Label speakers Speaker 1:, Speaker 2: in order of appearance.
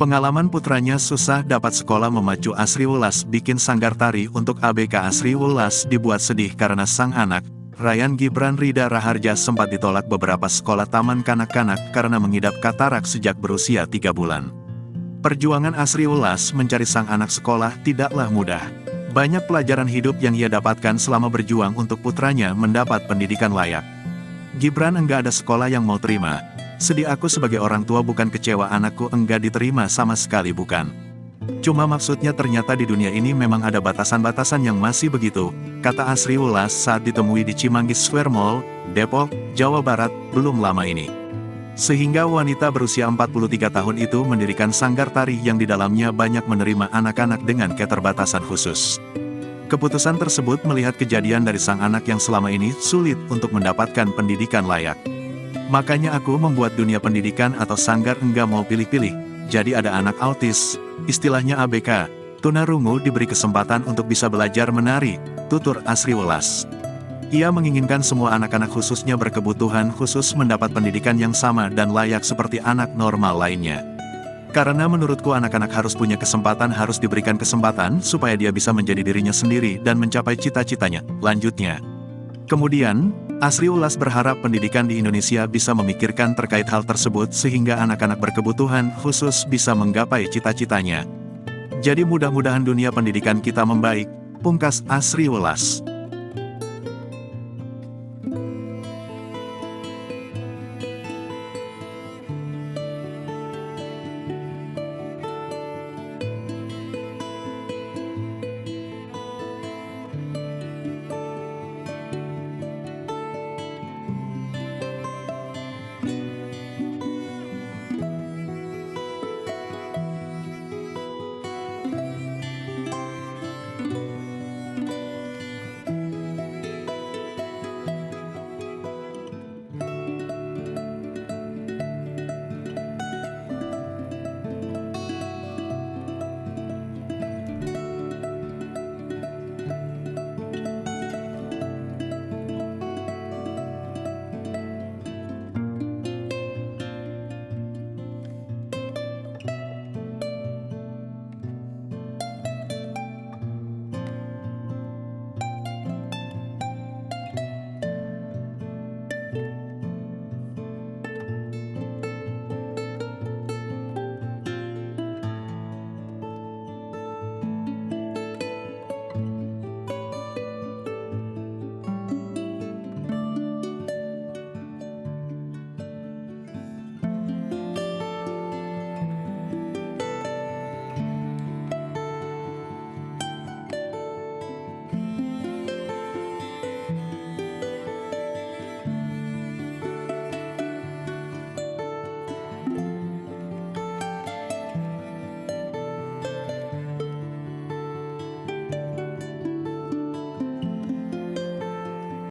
Speaker 1: Pengalaman putranya susah dapat sekolah memacu Asri Wulas bikin sanggar tari untuk ABK Asri Wulas dibuat sedih karena sang anak, Ryan Gibran Rida Raharja sempat ditolak beberapa sekolah taman kanak-kanak karena mengidap katarak sejak berusia 3 bulan. Perjuangan Asri Wulas mencari sang anak sekolah tidaklah mudah. Banyak pelajaran hidup yang ia dapatkan selama berjuang untuk putranya mendapat pendidikan layak. Gibran enggak ada sekolah yang mau terima. Sedih aku sebagai orang tua, bukan kecewa anakku enggak diterima sama sekali, bukan. Cuma maksudnya ternyata di dunia ini memang ada batasan-batasan yang masih begitu, kata Asri Wulas saat ditemui di Cimanggis Square Mall, Depok, Jawa Barat, belum lama ini. Sehingga wanita berusia 43 tahun itu mendirikan sanggar tari yang di dalamnya banyak menerima anak-anak dengan keterbatasan khusus. Keputusan tersebut melihat kejadian dari sang anak yang selama ini sulit untuk mendapatkan pendidikan layak. Makanya aku membuat dunia pendidikan atau sanggar enggak mau pilih-pilih. Jadi ada anak autis, istilahnya ABK, tunarungu diberi kesempatan untuk bisa belajar menari, tutur Asri Wulas. Ia menginginkan semua anak-anak khususnya berkebutuhan khusus mendapat pendidikan yang sama dan layak seperti anak normal lainnya. Karena menurutku anak-anak harus punya kesempatan, harus diberikan kesempatan supaya dia bisa menjadi dirinya sendiri dan mencapai cita-citanya, lanjutnya. Kemudian, Asri Wulas berharap pendidikan di Indonesia bisa memikirkan terkait hal tersebut sehingga anak-anak berkebutuhan khusus bisa menggapai cita-citanya. Jadi mudah-mudahan dunia pendidikan kita membaik, pungkas Asri Wulas.